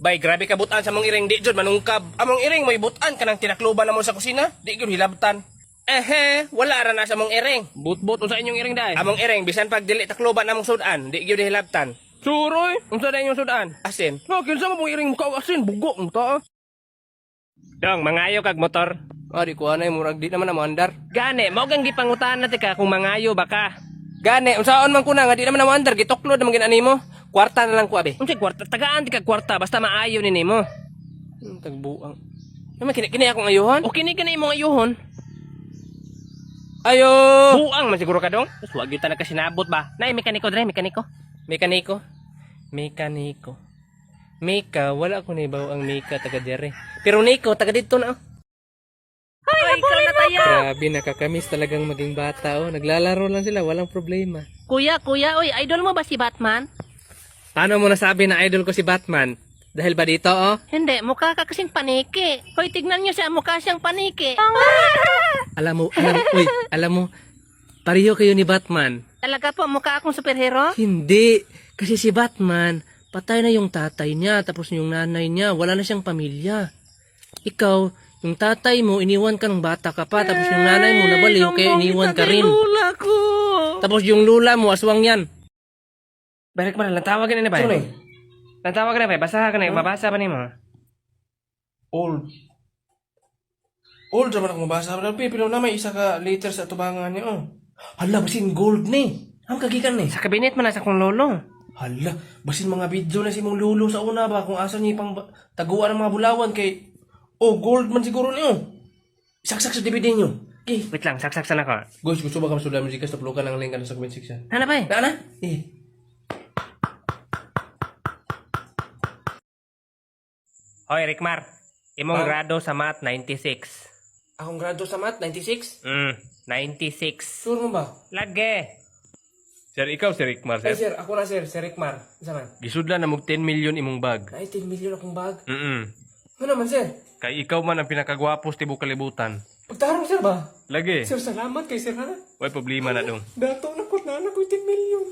Bay, grabe ka butan sa mong iring, di jud manungkab. Among iring may butan kanang tinakluban na mo sa kusina, di gyud hilabtan. Wala ra na sa mong iring. But unsa inyong iring day? Among iring bisan pag dili takluban namong sudan, di gyud hilabtan. Suroy, unsa day inyong sudan? Asin. No, kinsa mo mong iring muka asin, bugo mo ta. Dong, mangayo kag motor. Di ko anay murag di naman na mandar. Gani, mao gang gipangutan na tika kung mangayo ba ka. Gani, unsaon man kuna nga di naman na mandar, gituklod naman ginani mo. Kwarta na lang ko abi. Unsay kwarta? Tagaan ti kag kwarta basta maayo ni nimo. Tagbuang. Naman kini akong ayuhon. O kini imong ayuhon. Ayo. Buang man siguro ka dong. Sus wag gyud ta nagkasinabot ba. Nay mekaniko dre, mekaniko. Mekaniko. Mika, wala ko naibaw ang Mika taga dere. Pero Nico taga dito na. Ay, ikaw na tayo. Grabe, nakakamiss talagang maging bata. Naglalaro lang sila, walang problema. Kuya, oy, idol mo ba si Batman? Paano mo nasabi na idol ko si Batman? Dahil ba dito, Hindi, mukha ka kasing paniki. Hoy, tignan niyo siya, mukha siyang paniki. Alam mo, pareho kayo ni Batman. Talaga po, mukha akong superhero? Hindi, kasi si Batman, patay na yung tatay niya, tapos yung nanay niya, wala na siyang pamilya. Ikaw, yung tatay mo, iniwan ka ng bata ka pa, tapos yung nanay mo, nabaliw, kaya iniwan ka rin. Lula ko. Tapos yung lula mo, aswang yan. Balik mo na, lantawagan na ba? Lantawagan na ba? Basahan ka na, mabasa ba ni mo? Old naman akong mabasa. Pero na may isa ka later sa tubangan niya, Hala, basin gold ni. Ang kagikan ni. Sa kabinet mo na sa kong lolo. Hala, basin mga video na si mong lulo sa una ba kung asa niya pang taguan ng mga bulawan kay gold man siguro niyo. Saksak sa DVD niyo. Okay. Wait lang, saksak-san ako. Gusto ba ka masulam music sa plukan ng link sa comment section? Ano ba eh? Na? Hoy, Rickmar. Imong grado sa math, 96. Akong grado sa math, 96? 96. Sure mo ba? Lagi. Sir, ikaw si Rickmar, sir? Ay, sir, ako na, sir. Si Rickmar. Isa man. Gisudlan na mo 10 million imong bag. 19 million akong bag. Mm-mm. Ano man, sir? Kay ikaw man ang pinakagwapo sa tibok kalibutan. Pagtarong, sir ba? Lagi. Sir, salamat kay sir, ha? Way problema na dong. Dato na ko na 10 million.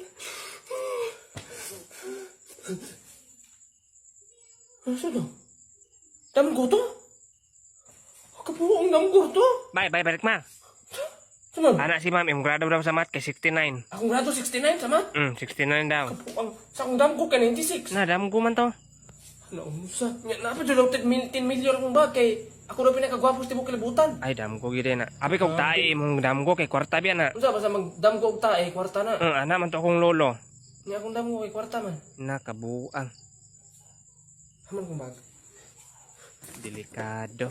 Ano? Dam ko to? Kapuong dam ko to? Bye, Rickmar. Saan? Anak si ma'am, imong grado daw sa math kay 69. Akong grado 69 sa math? 69 daw. Kapuang, sa akong dam ko ka 96. Na, dam ko man to. Ano, umusa? Napa dyan 10 million akong bag kay ako na pinakagwapo sa tibok kalibutan. Ay, dam ko gid na. Abi kog tae imong dam ko kay kwarta biya na. Unsa basta magdam ko og tae, kwarta na. Ana man to akong lolo. Ni akong dam ko kay kwarta man. Nakabuang. Haman kong bag. Delikado.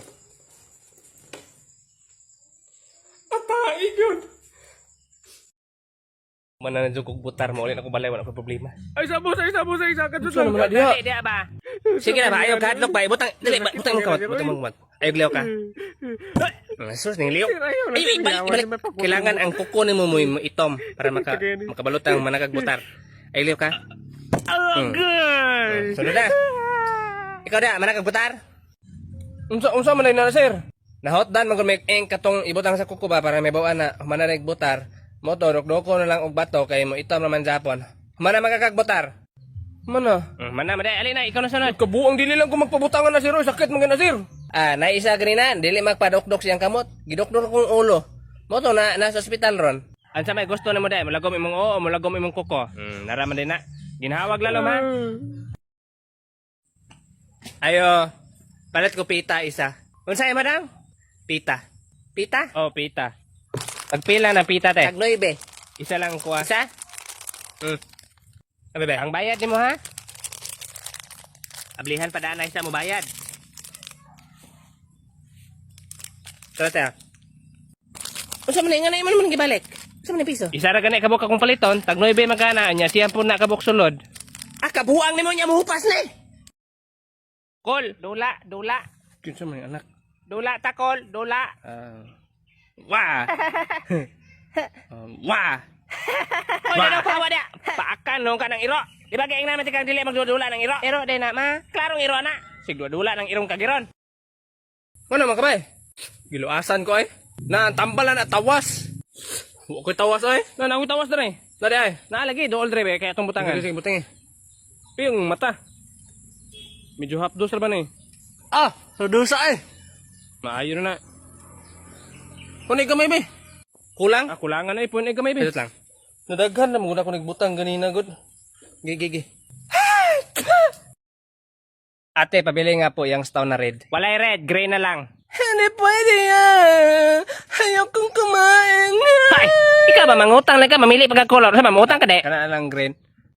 Atay yun. Mananadyo kog butar mo ulit ako balay wala ko problema. Ay sabos kadto Saan naman diha? Di ba? Sige na ba ayaw ka hadlok ba ibutang dili butang mo kamot butang mo kamot. Ayaw liaw ka. Sus ning liaw. Ay ibalik. Kailangan ang kuko nimo mo itom para makabalot ang manakag butar. Ayaw liaw ka. Agay. Sunod na. Ikaw da manakag butar. Unsa man na sir? Nahotdan man may katong ibutang sa kuko ba para may bawaan na manareg butar. Mo to doko na lang og bato kay mo itom naman Japon. Mana magakagbutar? Mana? Mana maday ali na ikaw na sunod. Kabuang dili lang ko magpabutangan na sir, sakit man na sir. Naisa ganina, dili magpadokdok siyang kamot. Gidokdor kong ulo. Mo to na sa ospital ron. Ansa may gusto nimo day, mulagom imong oo, mulagom imong kuko. Naraman din na. Ginhawag lalo man. Ayo. Palit ko pita isa. Unsa madam? Pita. Pita? Oh, pita. Pagpila na pita te? Tag 9. Isa lang kuha. Isa? Bebe, ang bayad nimo ha? Ablihan pa daan na isa mo bayad. Tara te. Unsa man nga na imo man gibalik? Unsa man piso? Isa ra gani kabuk akong paliton, tag 9 magana nya siya po na kabuk sulod. Kabuang nimo nya muhupas ni. Kol, dula. Kinsa man anak? Dula ta kol, dula. Wah. Wah. Oy, dano pa wala. Paakan no ka ng iro. Di ba gaing naman tikang dili magdudula ng iro? Iro din na ma. Klarong iro na. Sigdudula ng irong kagiron. Mana man kabay? Giluasan ko ay. Na tambalan at tawas. Wa ko tawas ay. Na nawi tawas dre. Dali ay. Na lagi dool dre be kaya tong butangan. Sige butangi. Yung mata. Medyo hapdos ra ba ni? Ah, dusa eh. Maayo na. Kunay gamay be. Kulang? Ah, kulangan na ipon gamay be. Lang. Nadaghan na muna ko nagbutang ganina god. Gigi. Ate, pabili nga po yung Stone na red. Walay red, gray na lang. Hindi pwede yan. Ayokong kumain. Ay, ikaw ba mangutang na ka? Mamili pagka color. Sa mangutang ka de. Kana lang green.